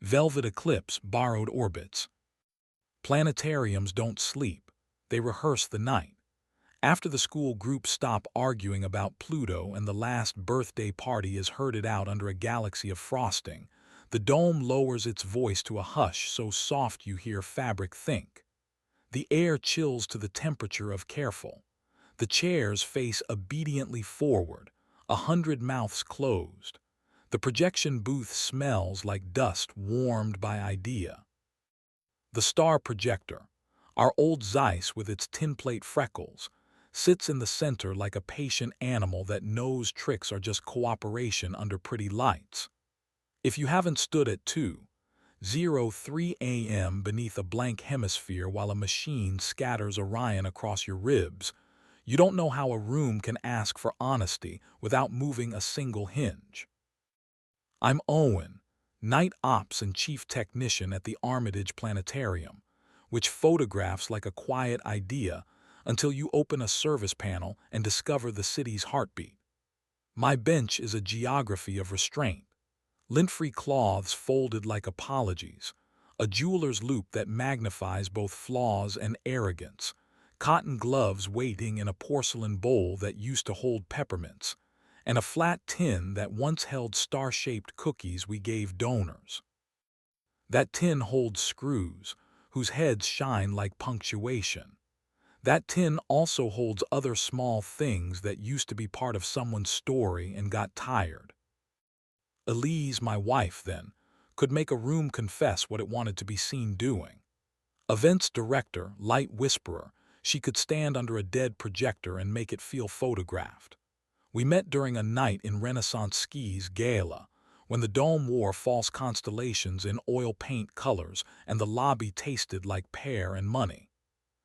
Velvet eclipse, borrowed orbits. Planetariums don't sleep. They rehearse the night. After the school groups stop arguing about Pluto and the last birthday party is herded out under a galaxy of frosting, the dome lowers its voice to a hush so soft you hear fabric think. The air chills to the temperature of careful. The chairs face obediently forward, 100 mouths closed. The projection booth smells like dust warmed by idea. The star projector, our old Zeiss with its tinplate freckles, sits in the center like a patient animal that knows tricks are just cooperation under pretty lights. If you haven't stood at 2:03 a.m. beneath a blank hemisphere while a machine scatters Orion across your ribs, you don't know how a room can ask for honesty without moving a single hinge. I'm Owen, night ops and chief technician at the Armitage Planetarium, which photographs like a quiet idea until you open a service panel and discover the city's heartbeat. My bench is a geography of restraint. Lint-free cloths folded like apologies, a jeweler's loop that magnifies both flaws and arrogance, cotton gloves waiting in a porcelain bowl that used to hold peppermints, and a flat tin that once held star-shaped cookies we gave donors. That tin holds screws, whose heads shine like punctuation. That tin also holds other small things that used to be part of someone's story and got tired. Elise, my wife then, could make a room confess what it wanted to be seen doing. Events director, light whisperer, she could stand under a dead projector and make it feel photographed. We met during a night in Renaissance Ski's gala, when the dome wore false constellations in oil paint colors and the lobby tasted like pear and money.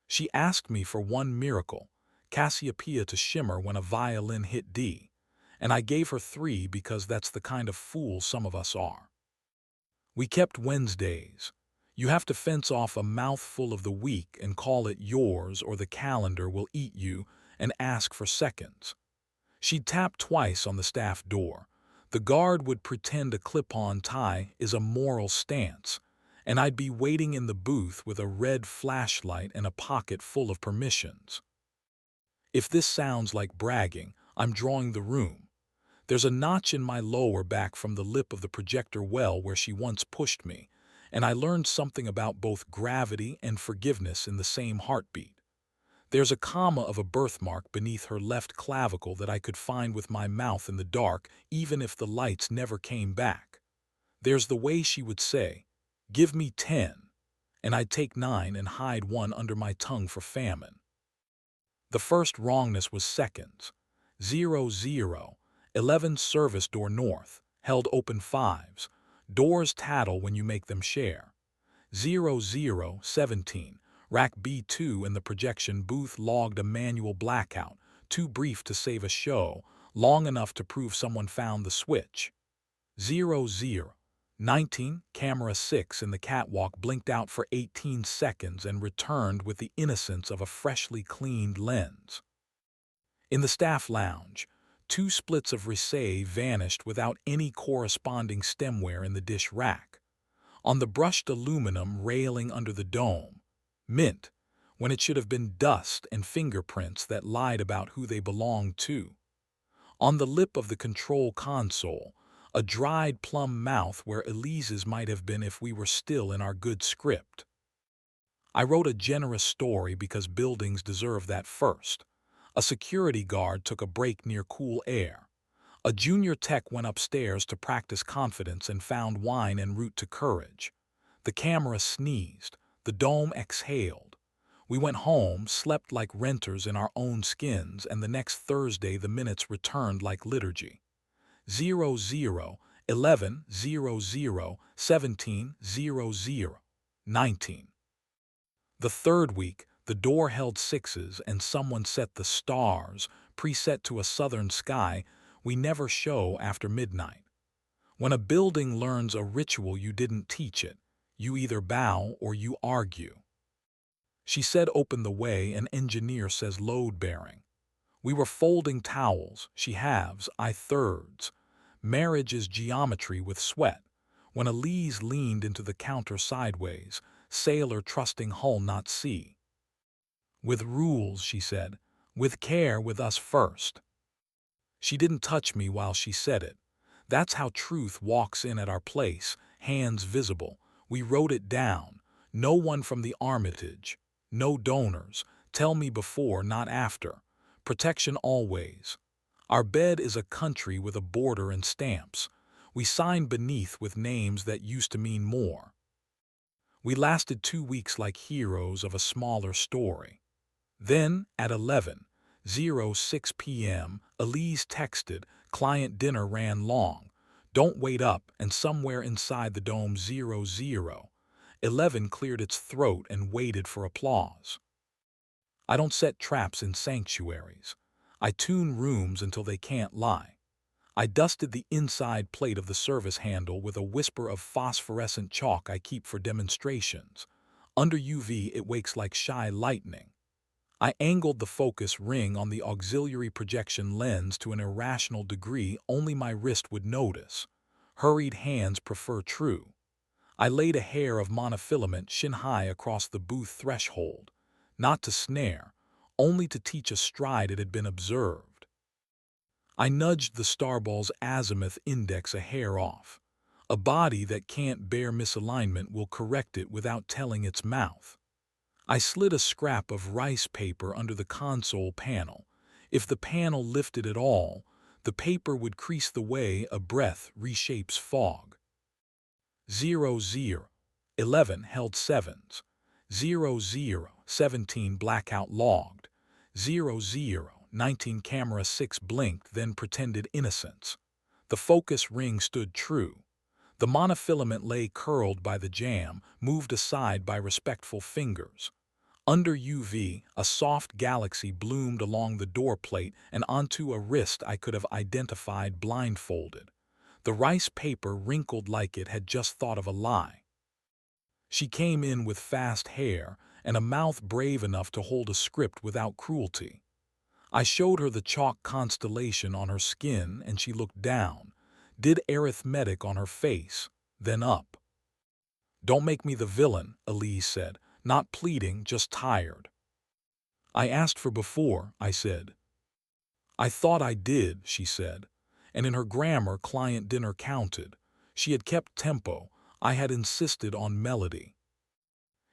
She asked me for one miracle, Cassiopeia to shimmer when a violin hit D, and I gave her 3 because that's the kind of fool some of us are. We kept Wednesdays. You have to fence off a mouthful of the week and call it yours or the calendar will eat you and ask for seconds. She'd tap twice on the staff door. The guard would pretend a clip-on tie is a moral stance, and I'd be waiting in the booth with a red flashlight and a pocket full of permissions. If this sounds like bragging, I'm drawing the room. There's a notch in my lower back from the lip of the projector well where she once pushed me, and I learned something about both gravity and forgiveness in the same heartbeat. There's a comma of a birthmark beneath her left clavicle that I could find with my mouth in the dark even if the lights never came back. There's the way she would say, "Give me 10," and I'd take 9 and hide 1 under my tongue for famine. The first wrongness was seconds. 00:11 service door north, held open 5s. Doors tattle when you make them share. 00:17. Rack B2 in the projection booth logged a manual blackout, too brief to save a show, long enough to prove someone found the switch. 00:19. Camera 6 in the catwalk blinked out for 18 seconds and returned with the innocence of a freshly cleaned lens. In the staff lounge, 2 splits of Risset vanished without any corresponding stemware in the dish rack. On the brushed aluminum railing under the dome, mint, when it should have been dust and fingerprints that lied about who they belonged to. On the lip of the control console, a dried plum mouth where Elise's might have been if we were still in our good script. I wrote a generous story because buildings deserve that first. A security guard took a break near cool air. A junior tech went upstairs to practice confidence and found wine en route to courage. The camera sneezed. The dome exhaled. We went home, slept like renters in our own skins, and the next Thursday the minutes returned like liturgy. 00:11, 00:17, 00:19. The third week, the door held 6s and someone set the stars, preset to a southern sky, we never show after midnight. When a building learns a ritual you didn't teach it, you either bow or you argue. She said open the way, an engineer says load bearing. We were folding towels, she halves, I thirds. Marriage is geometry with sweat. when Elise leaned into the counter sideways, sailor trusting hull not sea. "With rules," she said. "With care with us first." She didn't touch me while she said it. That's how truth walks in at our place, hands visible. We wrote it down. No one from the Armitage. No donors. Tell me before, not after. Protection always. Our bed is a country with a border and stamps. We signed beneath with names that used to mean more. We lasted 2 weeks like heroes of a smaller story. Then, at 11:06 p.m., Elise texted, "Client dinner ran long. Don't wait up," and somewhere inside the dome 00:11 cleared its throat and waited for applause. I don't set traps in sanctuaries. I tune rooms until they can't lie. I dusted the inside plate of the service handle with a whisper of phosphorescent chalk I keep for demonstrations. Under UV, it wakes like shy lightning. I angled the focus ring on the auxiliary projection lens to an irrational degree only my wrist would notice. Hurried hands prefer true. I laid a hair of monofilament shin-high across the booth threshold, not to snare, only to teach a stride it had been observed. I nudged the starball's azimuth index a hair off. A body that can't bear misalignment will correct it without telling its mouth. I slid a scrap of rice paper under the console panel. If the panel lifted at all, the paper would crease the way a breath reshapes fog. 00:11 held sevens. 00:17 blackout logged. 00:19 camera 6 blinked, then pretended innocence. The focus ring stood true. The monofilament lay curled by the jam, moved aside by respectful fingers. Under UV, a soft galaxy bloomed along the door plate and onto a wrist I could have identified blindfolded. The rice paper wrinkled like it had just thought of a lie. She came in with fast hair and a mouth brave enough to hold a script without cruelty. I showed her the chalk constellation on her skin and she looked down, did arithmetic on her face, then up. "Don't make me the villain," Elise said, not pleading, just tired. "I asked for before," I said. "I thought I did," she said, and in her grammar client dinner counted. She had kept tempo. I had insisted on melody.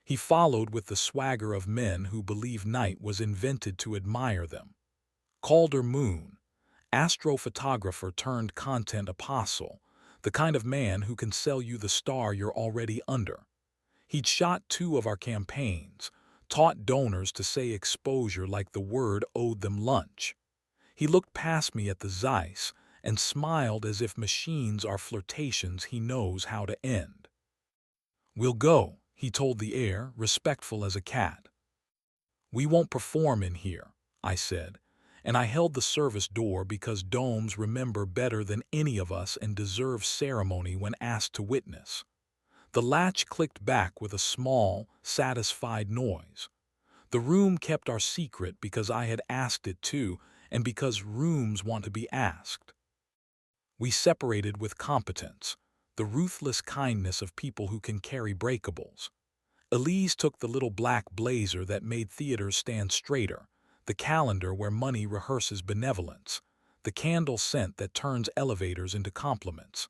He followed with the swagger of men who believe night was invented to admire them. Calder Moon, astrophotographer turned content apostle, the kind of man who can sell you the star you're already under. He'd shot 2 of our campaigns, taught donors to say exposure like the word owed them lunch. He looked past me at the Zeiss and smiled as if machines are flirtations he knows how to end. "We'll go," he told the air, respectful as a cat. "We won't perform in here," I said, and I held the service door because domes remember better than any of us and deserve ceremony when asked to witness. The latch clicked back with a small, satisfied noise. The room kept our secret because I had asked it to, and because rooms want to be asked. We separated with competence, the ruthless kindness of people who can carry breakables. Elise took the little black blazer that made theaters stand straighter, the calendar where money rehearses benevolence, the candle scent that turns elevators into compliments.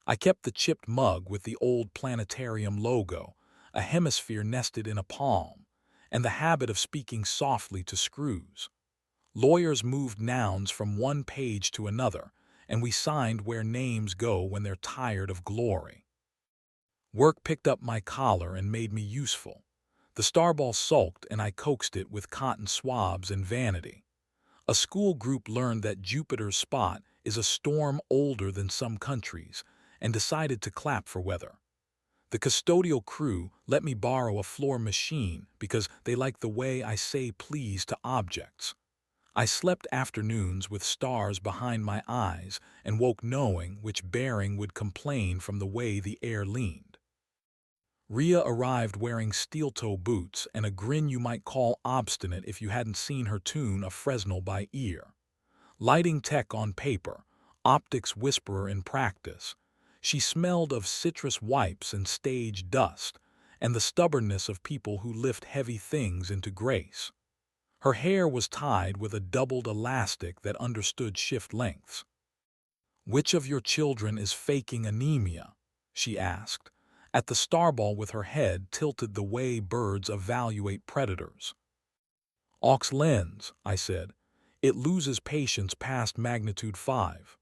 I kept the chipped mug with the old planetarium logo, a hemisphere nested in a palm, and the habit of speaking softly to screws. Lawyers moved nouns from one page to another, and we signed where names go when they're tired of glory. Work picked up my collar and made me useful. The starball sulked and I coaxed it with cotton swabs and vanity. A school group learned that Jupiter's spot is a storm older than some countries, and decided to clap for weather. The custodial crew let me borrow a floor machine because they like the way I say please to objects. I slept afternoons with stars behind my eyes and woke knowing which bearing would complain from the way the air leaned. Rhea arrived wearing steel-toe boots and a grin you might call obstinate if you hadn't seen her tune a Fresnel by ear. Lighting tech on paper, optics whisperer in practice. She smelled of citrus wipes and stage dust, and the stubbornness of people who lift heavy things into grace. Her hair was tied with a doubled elastic that understood shift lengths. "Which of your children is faking anemia?" she asked, at the starball with her head tilted the way birds evaluate predators. "Aux lens," I said. "It loses patience past magnitude 5.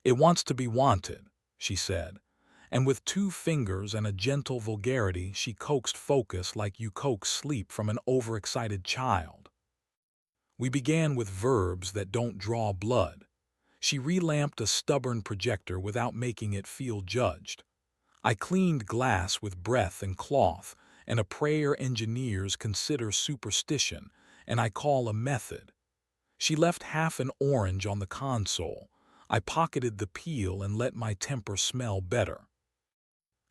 "It wants to be wanted," she said, and with 2 fingers and a gentle vulgarity she coaxed focus like you coax sleep from an overexcited child. We began with verbs that don't draw blood. She relamped a stubborn projector without making it feel judged. I cleaned glass with breath and cloth, and a prayer engineers consider superstition, and I call a method. She left half an orange on the console. I pocketed the peel and let my temper smell better.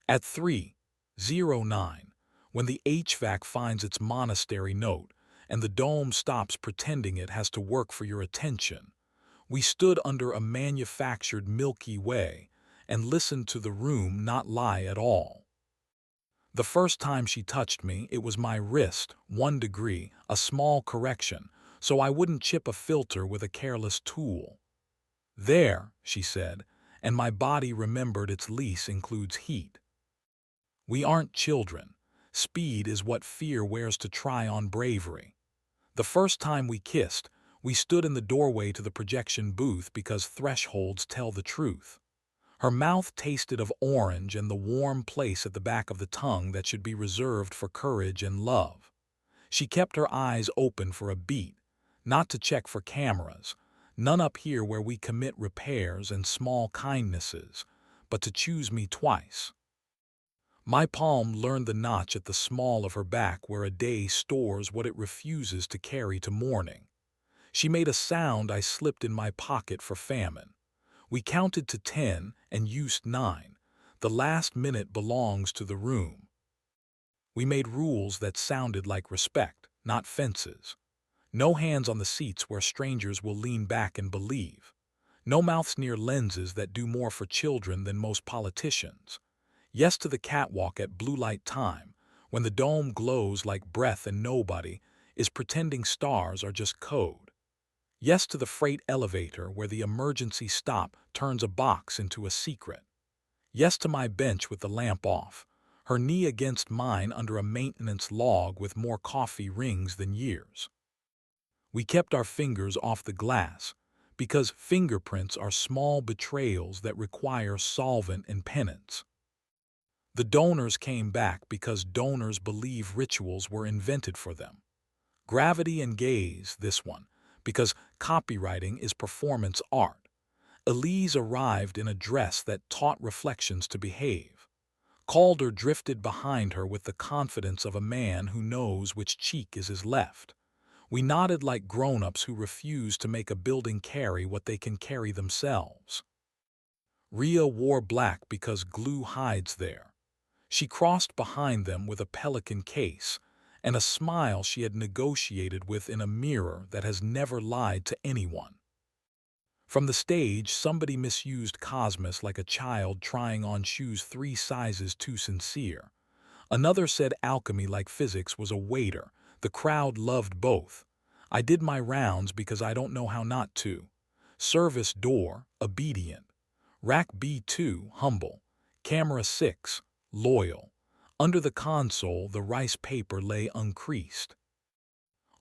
At 3:09, when the HVAC finds its monastery note and the dome stops pretending it has to work for your attention, we stood under a manufactured Milky Way and listened to the room not lie at all. The first time she touched me, it was my wrist, 1 degree, a small correction, so I wouldn't chip a filter with a careless tool. "There," she said, and my body remembered its lease includes heat. We aren't children. Speed is what fear wears to try on bravery. The first time we kissed, we stood in the doorway to the projection booth because thresholds tell the truth. Her mouth tasted of orange and the warm place at the back of the tongue that should be reserved for courage and love. She kept her eyes open for a beat, not to check for cameras, none up here where we commit repairs and small kindnesses, but to choose me twice. My palm learned the notch at the small of her back where a day stores what it refuses to carry to morning. She made a sound I slipped in my pocket for famine. We counted to 10 and used 9. The last minute belongs to the room. We made rules that sounded like respect, not fences. No hands on the seats where strangers will lean back and believe. No mouths near lenses that do more for children than most politicians. Yes to the catwalk at blue light time, when the dome glows like breath and nobody is pretending stars are just code. Yes to the freight elevator where the emergency stop turns a box into a secret. Yes to my bench with the lamp off, her knee against mine under a maintenance log with more coffee rings than years. We kept our fingers off the glass, because fingerprints are small betrayals that require solvent and penance. The donors came back because donors believe rituals were invented for them. Gravity and gaze, this one, because copywriting is performance art. Elise arrived in a dress that taught reflections to behave. Calder drifted behind her with the confidence of a man who knows which cheek is his left. We nodded like grown-ups who refuse to make a building carry what they can carry themselves. Rhea wore black because glue hides there. She crossed behind them with a pelican case and a smile she had negotiated with in a mirror that has never lied to anyone. From the stage, somebody misused Cosmos like a child trying on shoes 3 sizes too sincere. Another said alchemy like physics was a waiter. The crowd loved both. I did my rounds because I don't know how not to. Service door, obedient. Rack B2, humble. Camera 6, loyal. Under the console, the rice paper lay uncreased.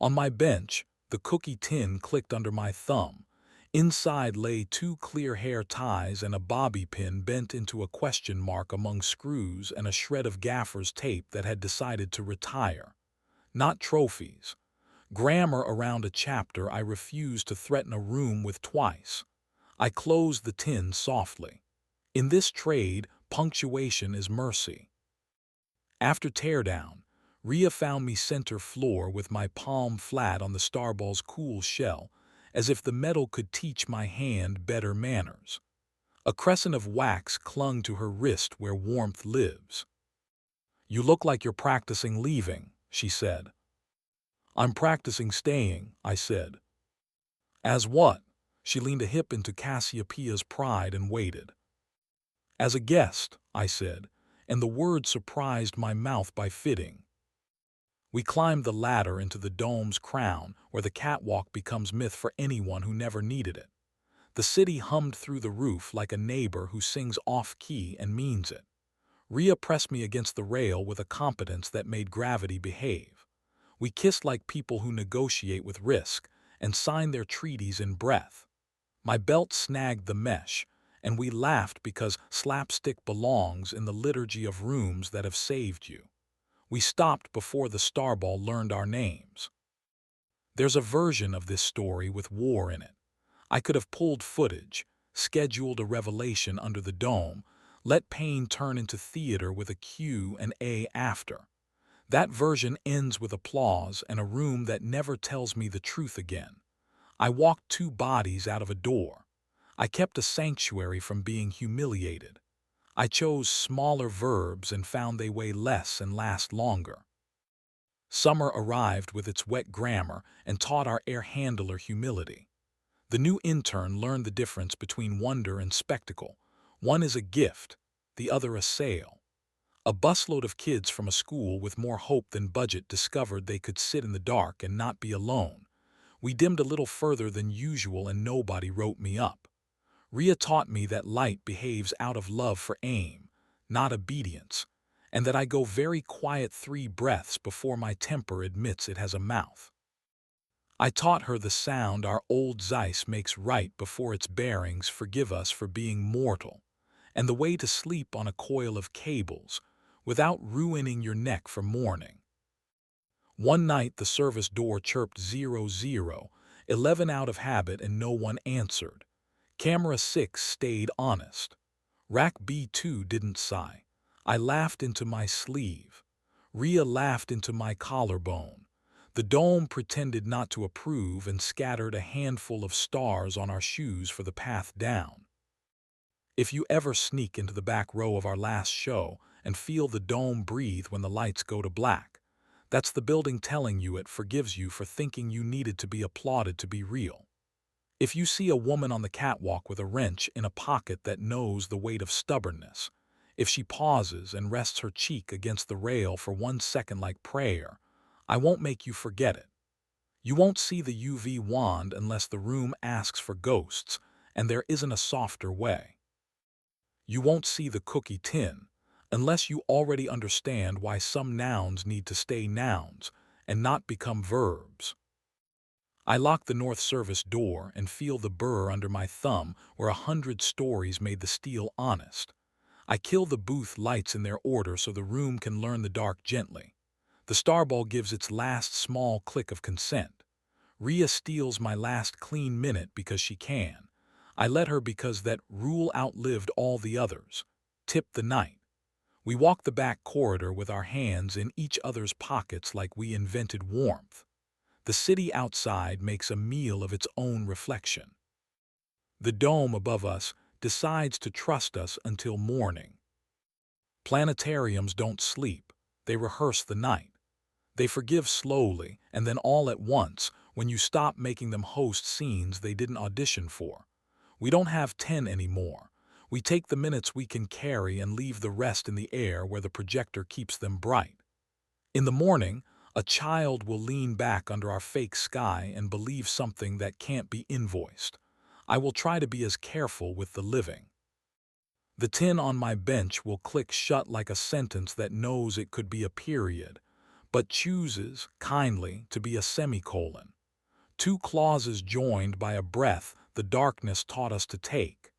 On my bench, the cookie tin clicked under my thumb. Inside lay 2 clear hair ties and a bobby pin bent into a question mark among screws and a shred of gaffer's tape that had decided to retire. Not trophies. Grammar around a chapter I refused to threaten a room with twice. I closed the tin softly. In this trade, punctuation is mercy. After teardown, Rhea found me center floor with my palm flat on the starball's cool shell, as if the metal could teach my hand better manners. A crescent of wax clung to her wrist where warmth lives. "You look like you're practicing leaving," she said. "I'm practicing staying," I said. "As what?" She leaned a hip into Cassiopeia's pride and waited. "As a guest," I said, and the word surprised my mouth by fitting. We climbed the ladder into the dome's crown, where the catwalk becomes myth for anyone who never needed it. The city hummed through the roof like a neighbor who sings off-key and means it. Rhea pressed me against the rail with a competence that made gravity behave. We kissed like people who negotiate with risk and sign their treaties in breath. My belt snagged the mesh, and we laughed because slapstick belongs in the liturgy of rooms that have saved you. We stopped before the starball learned our names. There's a version of this story with war in it. I could have pulled footage, scheduled a revelation under the dome, let pain turn into theater with a Q and A after. That version ends with applause and a room that never tells me the truth again. I walked two bodies out of a door. I kept a sanctuary from being humiliated. I chose smaller verbs and found they weigh less and last longer. Summer arrived with its wet grammar and taught our air handler humility. The new intern learned the difference between wonder and spectacle. One is a gift, the other a sale. A busload of kids from a school with more hope than budget discovered they could sit in the dark and not be alone. We dimmed a little further than usual and nobody wrote me up. Rhea taught me that light behaves out of love for aim, not obedience, and that I go very quiet 3 breaths before my temper admits it has a mouth. I taught her the sound our old Zeiss makes right before its bearings forgive us for being mortal, and the way to sleep on a coil of cables without ruining your neck for mourning. One night the service door chirped 00, 11 out of habit and no one answered. Camera 6 stayed honest. Rack B2 didn't sigh. I laughed into my sleeve. Rhea laughed into my collarbone. The dome pretended not to approve and scattered a handful of stars on our shoes for the path down. If you ever sneak into the back row of our last show and feel the dome breathe when the lights go to black, that's the building telling you it forgives you for thinking you needed to be applauded to be real. If you see a woman on the catwalk with a wrench in a pocket that knows the weight of stubbornness, if she pauses and rests her cheek against the rail for 1 second like prayer, I won't make you forget it. You won't see the UV wand unless the room asks for ghosts, and there isn't a softer way. You won't see the cookie tin unless you already understand why some nouns need to stay nouns and not become verbs. I lock the North Service door and feel the burr under my thumb where 100 stories made the steel honest. I kill the booth lights in their order so the room can learn the dark gently. The starball gives its last small click of consent. Rhea steals my last clean minute because she can. I let her because that rule outlived all the others. Tip the night. We walk the back corridor with our hands in each other's pockets like we invented warmth. The city outside makes a meal of its own reflection. The dome above us decides to trust us until morning. Planetariums don't sleep. They rehearse the night. They forgive slowly, and then all at once, when you stop making them host scenes they didn't audition for. We don't have 10 anymore. We take the minutes we can carry and leave the rest in the air where the projector keeps them bright. In the morning, a child will lean back under our fake sky and believe something that can't be invoiced. I will try to be as careful with the living. The tin on my bench will click shut like a sentence that knows it could be a period, but chooses, kindly, to be a semicolon. 2 clauses joined by a breath the darkness taught us to take.